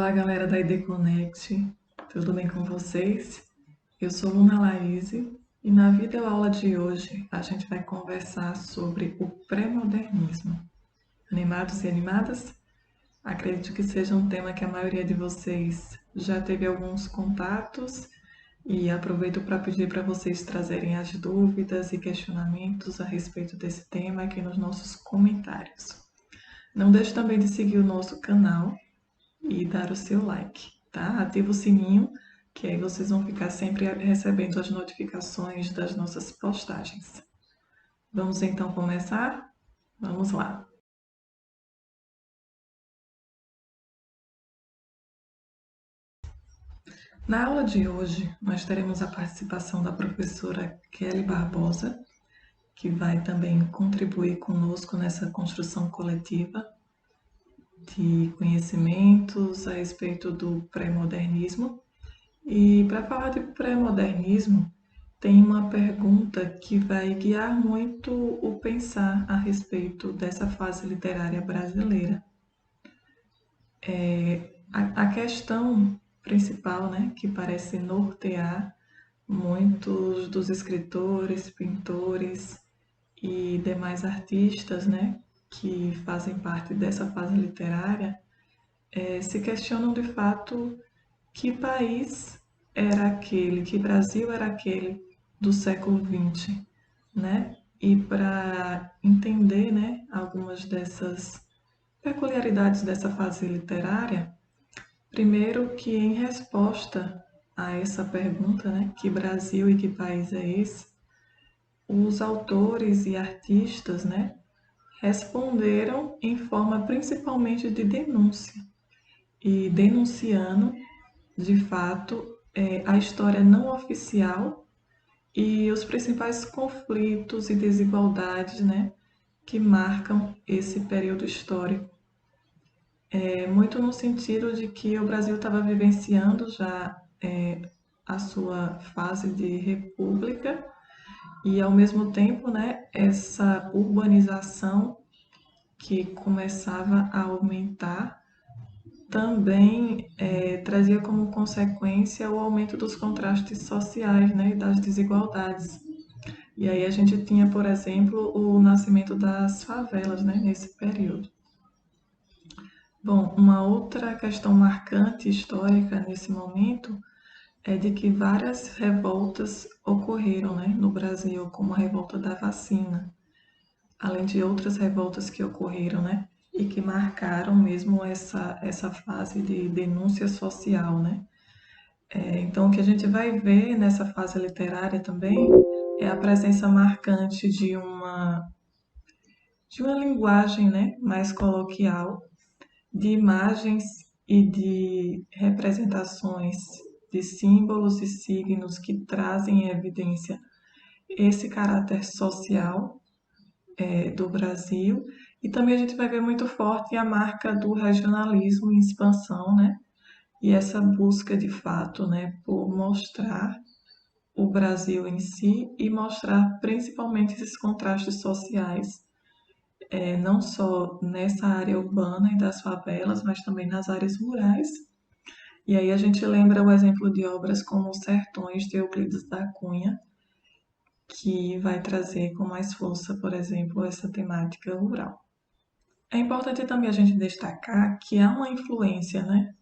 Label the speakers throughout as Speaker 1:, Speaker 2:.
Speaker 1: Olá, galera da ID Connect, tudo bem com vocês? Eu sou Luna Laís e na videoaula de hoje a gente vai conversar sobre o pré-modernismo. Animados e animadas? Acredito que seja um tema que a maioria de vocês já teve alguns contatos e aproveito para pedir para vocês trazerem as dúvidas e questionamentos a respeito desse tema aqui nos nossos comentários. Não deixe também de seguir o nosso canal e dar o seu like, tá? Ativa o sininho, que aí vocês vão ficar sempre recebendo as notificações das nossas postagens. Vamos então começar? Vamos lá! Na aula de hoje, nós teremos a participação da professora Kelly Barbosa, que vai também contribuir conosco nessa construção coletiva de conhecimentos a respeito do pré-modernismo. E para falar de pré-modernismo, tem uma pergunta que vai guiar muito o pensar a respeito dessa fase literária brasileira. A questão principal, né, que parece nortear muitos dos escritores, pintores e demais artistas, né, que fazem parte dessa fase literária, se questionam de fato que país era aquele, que Brasil era aquele do século XX, né? E para entender, né, algumas dessas peculiaridades dessa fase literária, primeiro que em resposta a essa pergunta, né, que Brasil e que país é esse, os autores e artistas, né, responderam em forma principalmente de denúncia e denunciando de fato, a história não oficial e os principais conflitos e desigualdades, né, que marcam esse período histórico. Muito no sentido de que o Brasil estava vivenciando já a sua fase de república e, ao mesmo tempo, né, essa urbanização que começava a aumentar também trazia como consequência o aumento dos contrastes sociais, né, e das desigualdades. E aí a gente tinha, por exemplo, o nascimento das favelas, né, nesse período. Bom, uma outra questão marcante histórica nesse momento é de que várias revoltas ocorreram, né, no Brasil, como a revolta da vacina, além de outras revoltas que ocorreram, né, e que marcaram mesmo essa fase de denúncia social, né? Então, o que a gente vai ver nessa fase literária também é a presença marcante de uma linguagem, né, mais coloquial, de imagens e de representações de símbolos e signos que trazem em evidência esse caráter social do Brasil. E também a gente vai ver muito forte a marca do regionalismo em expansão, né? E essa busca de fato, né, por mostrar o Brasil em si e mostrar principalmente esses contrastes sociais, não só nessa área urbana e das favelas, mas também nas áreas rurais. E aí a gente lembra o exemplo de obras como Os Sertões de Euclides da Cunha, que vai trazer com mais força, por exemplo, essa temática rural. É importante também a gente destacar que há uma influência, né,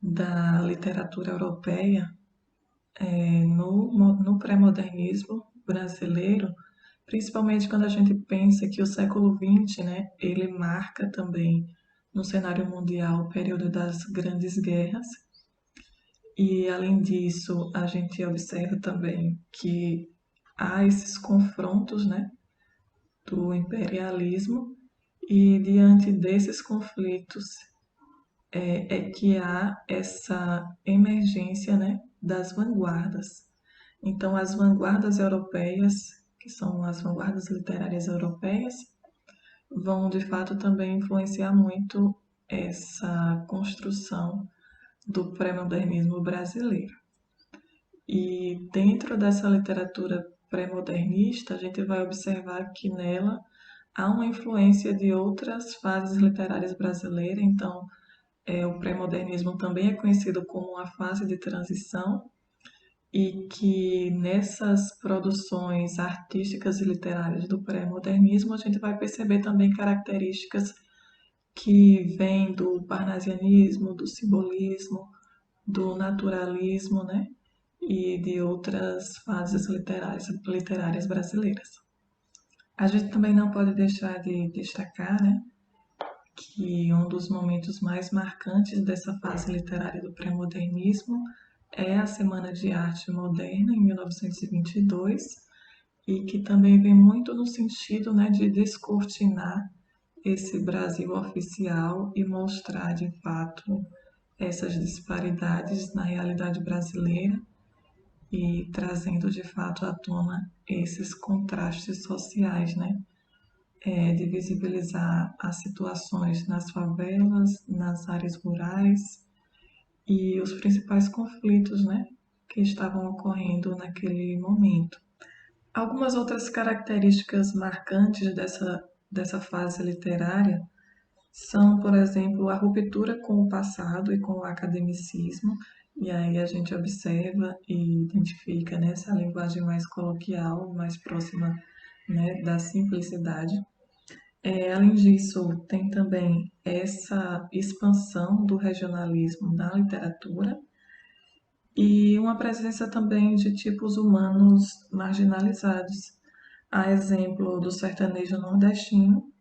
Speaker 1: da literatura europeia no pré-modernismo brasileiro, principalmente quando a gente pensa que o século XX, né, ele marca também no cenário mundial o período das grandes guerras. E, além disso, a gente observa também que há esses confrontos, né, do imperialismo, e diante desses conflitos que há essa emergência, né, das vanguardas. Então, as vanguardas europeias, que são as vanguardas literárias europeias, vão de fato também influenciar muito essa construção do pré-modernismo brasileiro. E dentro dessa literatura pré-modernista, a gente vai observar que nela há uma influência de outras fases literárias brasileiras. Então, O pré-modernismo também é conhecido como uma fase de transição e que nessas produções artísticas e literárias do pré-modernismo a gente vai perceber também características que vêm do parnasianismo, do simbolismo, do naturalismo, né? E de outras fases literárias brasileiras. A gente também não pode deixar de destacar, né, que um dos momentos mais marcantes dessa fase literária do pré-modernismo é a Semana de Arte Moderna, em 1922, e que também vem muito no sentido, né, de descortinar esse Brasil oficial e mostrar de fato essas disparidades na realidade brasileira e trazendo de fato à tona esses contrastes sociais, né? De visibilizar as situações nas favelas, nas áreas rurais e os principais conflitos, né, que estavam ocorrendo naquele momento. Algumas outras características marcantes dessa fase literária são, por exemplo, a ruptura com o passado e com o academicismo, e aí a gente observa e identifica nessa linguagem mais coloquial, mais próxima, né, da simplicidade. Além disso, tem também essa expansão do regionalismo na literatura e uma presença também de tipos humanos marginalizados, a exemplo do sertanejo nordestino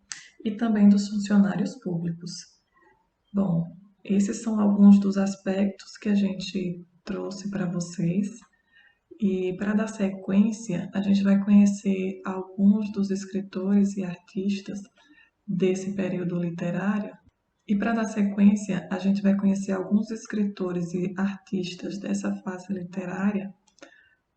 Speaker 1: e também dos funcionários públicos. Bom, esses são alguns dos aspectos que a gente trouxe para vocês. E para dar sequência, a gente vai conhecer alguns dos escritores e artistas desse período literário. E para dar sequência, a gente vai conhecer alguns escritores e artistas dessa fase literária.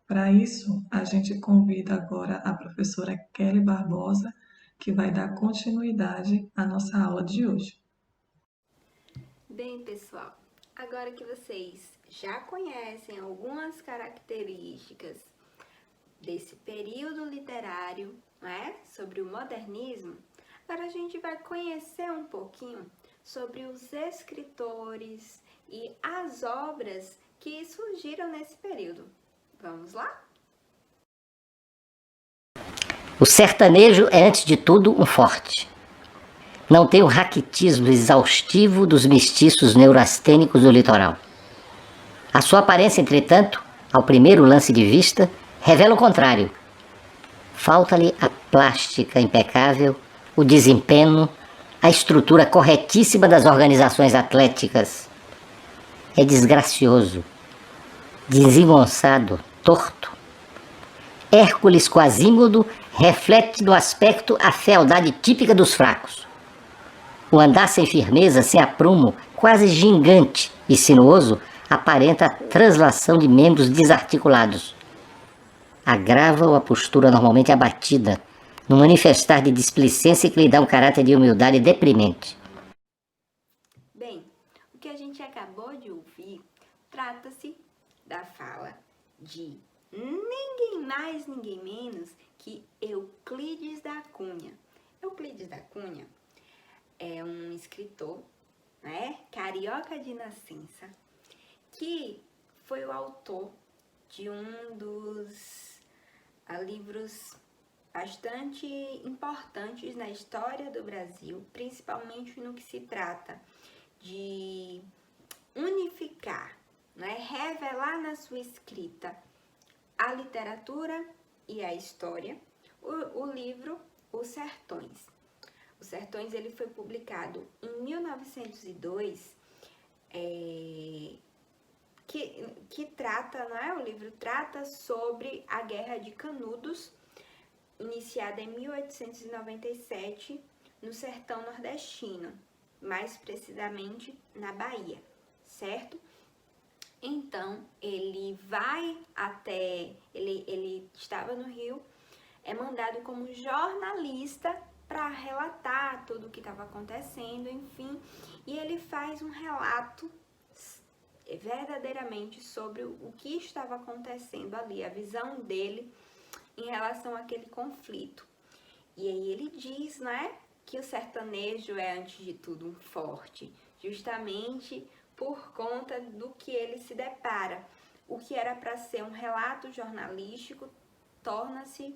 Speaker 1: Para isso, a gente convida agora a professora Kelly Barbosa, que vai dar continuidade à nossa aula de hoje.
Speaker 2: Bem, pessoal, agora que vocês já conhecem algumas características desse período literário, né, sobre o modernismo, agora a gente vai conhecer um pouquinho sobre os escritores e as obras que surgiram nesse período. Vamos lá?
Speaker 3: O sertanejo é, antes de tudo, um forte. Não tem o raquitismo exaustivo dos mestiços neurastênicos do litoral. A sua aparência, entretanto, ao primeiro lance de vista, revela o contrário. Falta-lhe a plástica impecável, o desempenho, a estrutura corretíssima das organizações atléticas. É desgracioso, desengonçado, torto. Hércules Quasímodo reflete no aspecto a fealdade típica dos fracos. O andar sem firmeza, sem aprumo, quase gigante e sinuoso, aparenta a translação de membros desarticulados. Agrava-o a postura normalmente abatida, no manifestar de displicência que lhe dá um caráter de humildade deprimente.
Speaker 2: Bem, o que a gente acabou de ouvir trata-se da fala de ninguém mais, ninguém menos que Euclides da Cunha. Euclides da Cunha é um escritor, né, carioca de nascença, que foi o autor de um dos livros bastante importantes na história do Brasil, principalmente no que se trata de unificar, né, revelar na sua escrita a literatura e a história, o livro Os Sertões. Os Sertões ele foi publicado em 1902, que trata, né, o livro trata sobre a Guerra de Canudos, iniciada em 1897 no sertão nordestino, mais precisamente na Bahia, certo? Então, ele vai até, ele estava no Rio, é mandado como jornalista para relatar tudo o que estava acontecendo, enfim, e ele faz um relato verdadeiramente sobre o que estava acontecendo ali, a visão dele em relação àquele conflito. E aí ele diz, né, que o sertanejo é, antes de tudo, um forte, justamente por conta do que ele se depara. O que era para ser um relato jornalístico torna-se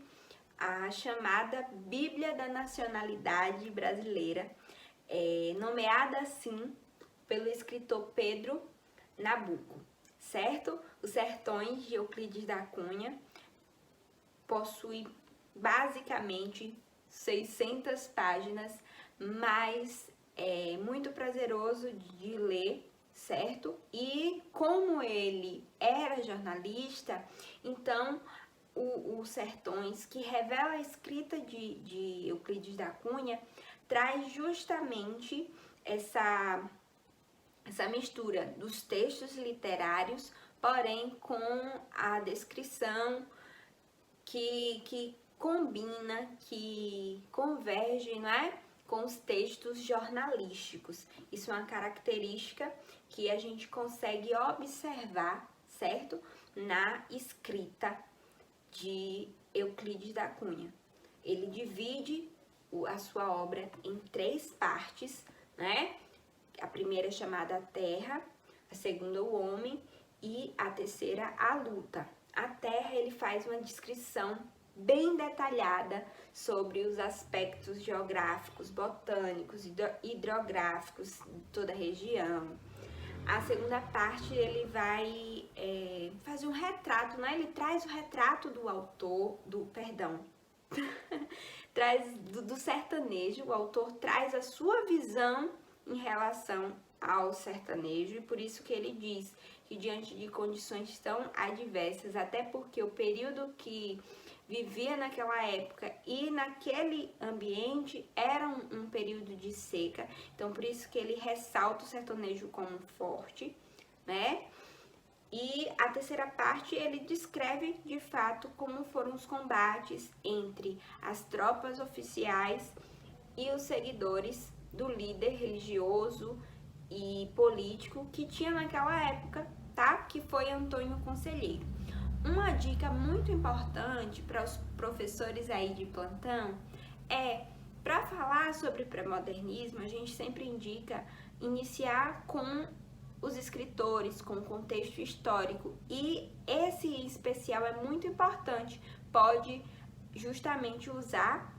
Speaker 2: a chamada Bíblia da Nacionalidade Brasileira, nomeada assim pelo escritor Pedro Nabuco, certo? Os Sertões de Euclides da Cunha possui basicamente 600 páginas, mas é muito prazeroso de ler, certo? E como ele era jornalista, então os Sertões, que revela a escrita de Euclides da Cunha, traz justamente essa mistura dos textos literários, porém com a descrição que combina, que converge, não é? Com os textos jornalísticos. Isso é uma característica que a gente consegue observar, certo? Na escrita de Euclides da Cunha. Ele divide a sua obra em 3 partes, né? A primeira é chamada a Terra, a segunda o Homem e a terceira a Luta. A Terra, ele faz uma descrição bem detalhada sobre os aspectos geográficos, botânicos, hidrográficos de toda a região. A segunda parte ele vai fazer um retrato, né? Ele traz o retrato do autor, traz do sertanejo, o autor traz a sua visão em relação ao sertanejo, e por isso que ele diz que diante de condições tão adversas, até porque o período que vivia naquela época e naquele ambiente era um período de seca, então por isso que ele ressalta o sertanejo como forte, né? E a terceira parte ele descreve de fato como foram os combates entre as tropas oficiais e os seguidores do líder religioso e político que tinha naquela época, tá? Que foi Antônio Conselheiro. Uma dica muito importante para os professores aí de plantão é, para falar sobre pré-modernismo, a gente sempre indica iniciar com os escritores, com o contexto histórico, e esse em especial é muito importante, pode justamente usar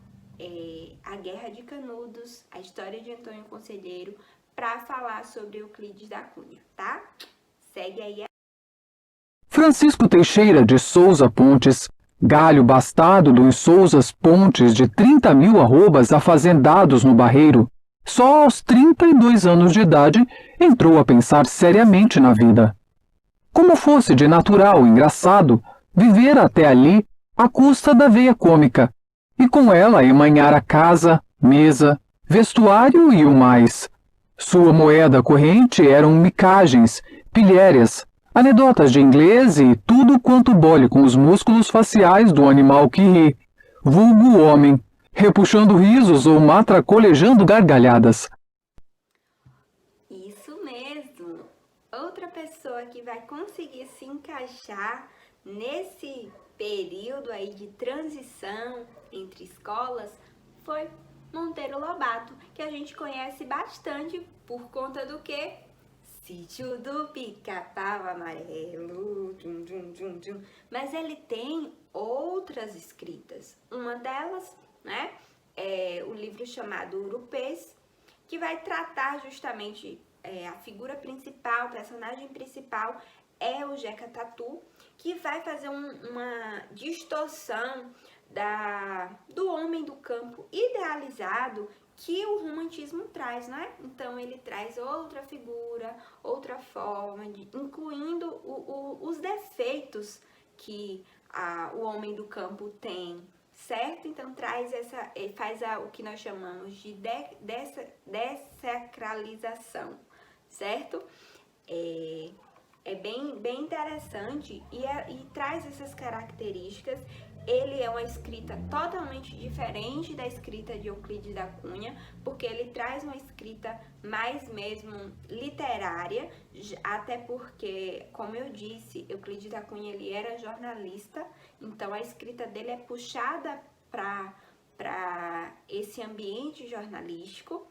Speaker 2: a Guerra de Canudos, a história de Antônio Conselheiro, para falar sobre Euclides da Cunha, tá? Segue aí.
Speaker 4: Francisco Teixeira de Souza Pontes, galho bastado dos Souzas Pontes de 30.000 arrobas afazendados no Barreiro, só aos 32 anos de idade entrou a pensar seriamente na vida. Como fosse de natural engraçado viver até ali à custa da veia cômica, e com ela emanhar a casa, mesa, vestuário e o mais. Sua moeda corrente eram micagens, pilhérias, anedotas de inglês e tudo quanto bole com os músculos faciais do animal que ri, vulgo homem, repuxando risos ou matracolejando gargalhadas.
Speaker 2: Isso mesmo! Outra pessoa que vai conseguir se encaixar nesse período aí de transição entre escolas foi Monteiro Lobato, que a gente conhece bastante por conta do que? Sítio do Pica-Pau Amarelo, mas ele tem outras escritas. Uma delas, né, é o livro chamado Urupês, que vai tratar justamente a figura principal, o personagem principal é o Jeca Tatu, que vai fazer uma distorção do homem do campo idealizado que o romantismo traz, né? Então ele traz outra figura, outra forma, incluindo os defeitos que o homem do campo tem, certo? Então faz o que nós chamamos de dessacralização, certo? É bem interessante e traz essas características. Ele é uma escrita totalmente diferente da escrita de Euclides da Cunha, porque ele traz uma escrita mais mesmo literária, até porque, como eu disse, Euclides da Cunha ele era jornalista, então a escrita dele é puxada para esse ambiente jornalístico.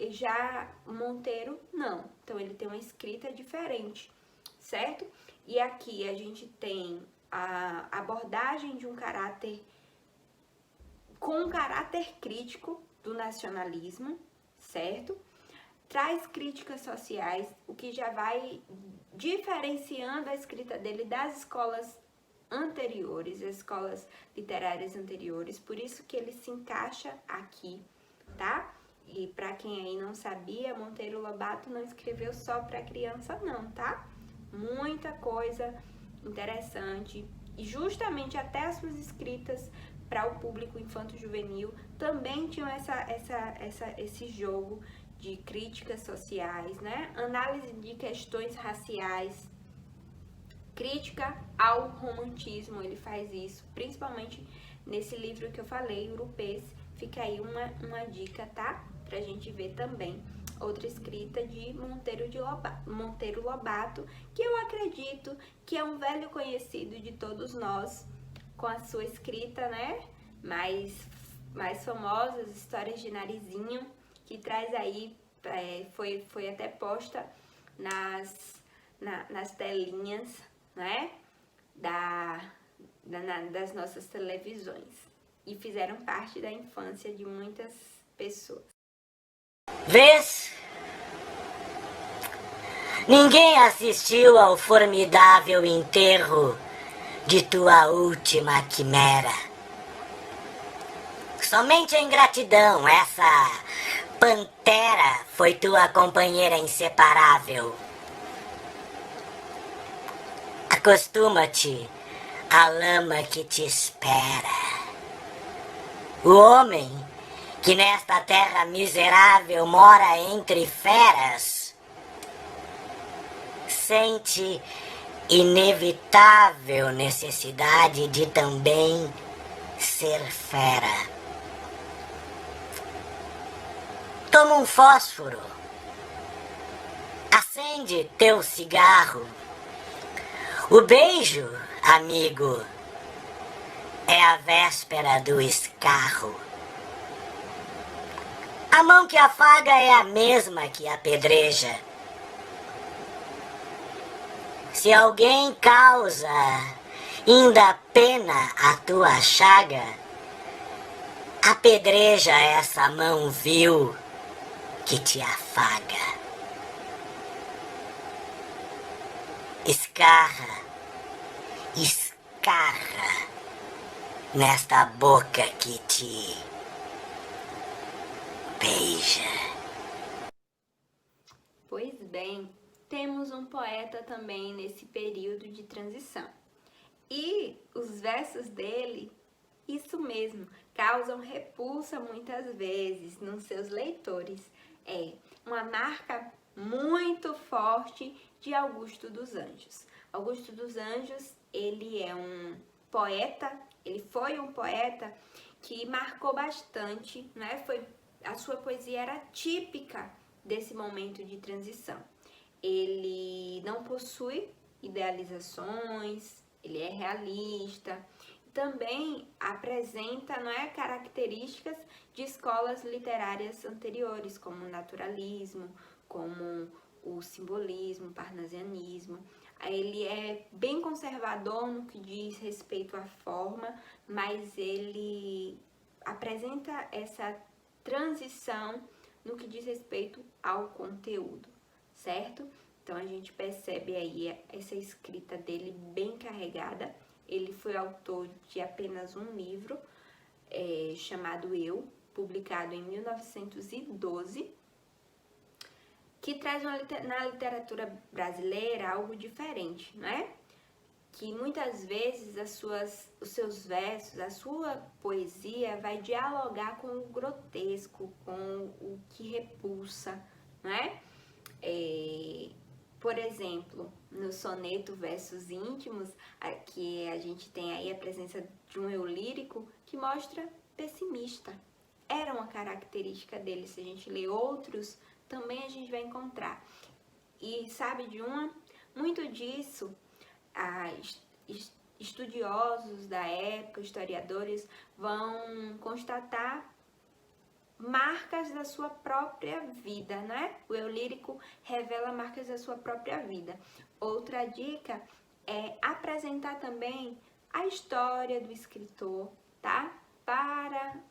Speaker 2: Já Monteiro não. Então ele tem uma escrita diferente, certo? E aqui a gente tem a abordagem de um caráter com um caráter crítico do nacionalismo, certo? Traz críticas sociais, o que já vai diferenciando a escrita dele das escolas anteriores, as escolas literárias anteriores, por isso que ele se encaixa aqui, tá? E para quem aí não sabia, Monteiro Lobato não escreveu só para criança não, tá? Muita coisa interessante e justamente até as suas escritas para o público infanto-juvenil também tinham esse jogo de críticas sociais, né? Análise de questões raciais, crítica ao romantismo, ele faz isso, principalmente nesse livro que eu falei, Urupês. Fica aí uma dica, tá? Pra gente ver também outra escrita de Monteiro Lobato, que eu acredito que é um velho conhecido de todos nós, com a sua escrita, né, mais famosa, as Histórias de Narizinho, que traz aí, foi até posta nas telinhas, né, das nossas televisões, e fizeram parte da infância de muitas pessoas.
Speaker 3: Vês? Ninguém assistiu ao formidável enterro de tua última quimera. Somente a ingratidão, essa pantera, foi tua companheira inseparável. Acostuma-te à lama que te espera. O homem que nesta terra miserável mora entre feras sente inevitável necessidade de também ser fera. Toma um fósforo, acende teu cigarro. O beijo, amigo, é a véspera do escarro. A mão que afaga é a mesma que apedreja. Se alguém causa ainda pena a tua chaga, apedreja essa mão vil que te afaga. Escarra, escarra nesta boca que te beija.
Speaker 2: Pois bem, temos um poeta também nesse período de transição. E os versos dele, isso mesmo, causam repulsa muitas vezes nos seus leitores. É uma marca muito forte de Augusto dos Anjos. Augusto dos Anjos, ele é um poeta, ele foi um poeta que marcou bastante, né? A sua poesia era típica desse momento de transição. Ele não possui idealizações, ele é realista, também apresenta, não é, características de escolas literárias anteriores, como o naturalismo, como o simbolismo, o parnasianismo. Ele é bem conservador no que diz respeito à forma, mas ele apresenta essa transição no que diz respeito ao conteúdo, certo? Então a gente percebe aí essa escrita dele bem carregada. Ele foi autor de apenas um livro, chamado Eu, publicado em 1912, que traz na literatura brasileira algo diferente, né? Que muitas vezes os seus versos, a sua poesia vai dialogar com o grotesco, com o que repulsa, né? Por exemplo, no soneto Versos Íntimos, que a gente tem aí a presença de um eu lírico que mostra pessimista. Era uma característica dele. Se a gente ler outros, também a gente vai encontrar. E sabe de uma? Muito disso, estudiosos da época, historiadores, vão constatar marcas da sua própria vida, né? O eu lírico revela marcas da sua própria vida. Outra dica é apresentar também a história do escritor, tá? Para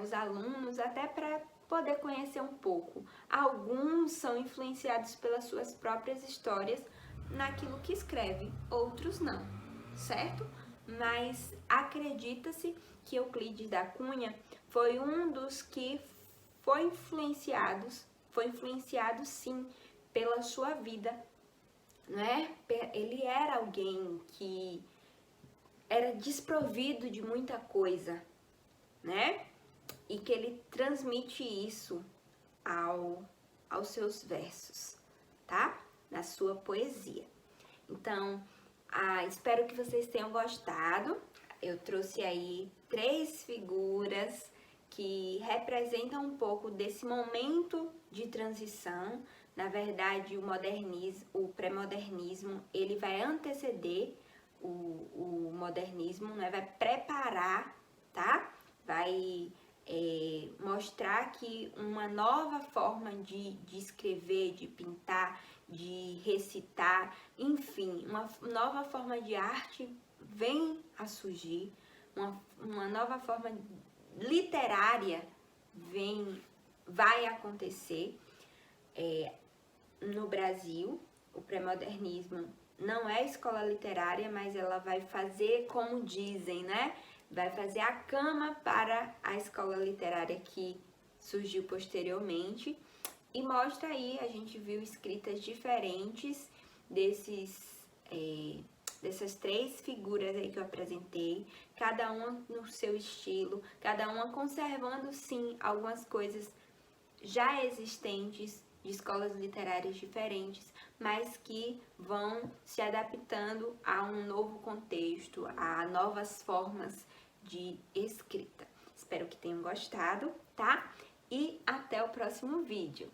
Speaker 2: os alunos, até para poder conhecer um pouco. Alguns são influenciados pelas suas próprias histórias naquilo que escreve, outros não, certo? Mas acredita-se que Euclides da Cunha foi um dos que foi influenciado sim pela sua vida, não é? Ele era alguém que era desprovido de muita coisa, né? E que ele transmite isso aos seus versos, tá? Na sua poesia. Então, espero que vocês tenham gostado. Eu trouxe aí 3 figuras que representam um pouco desse momento de transição. Na verdade, o pré-modernismo, ele vai anteceder o modernismo, né? Vai preparar, tá? Vai mostrar que uma nova forma de escrever, de pintar, de recitar, enfim, uma nova forma de arte vem a surgir, uma nova forma literária vai acontecer no Brasil. O pré-modernismo não é escola literária, mas ela vai fazer, como dizem, né? Vai fazer a cama para a escola literária que surgiu posteriormente. E mostra aí, a gente viu escritas diferentes dessas 3 figuras aí que eu apresentei, cada uma no seu estilo, cada uma conservando sim algumas coisas já existentes de escolas literárias diferentes, mas que vão se adaptando a um novo contexto, a novas formas de escrita. Espero que tenham gostado, tá? E até o próximo vídeo.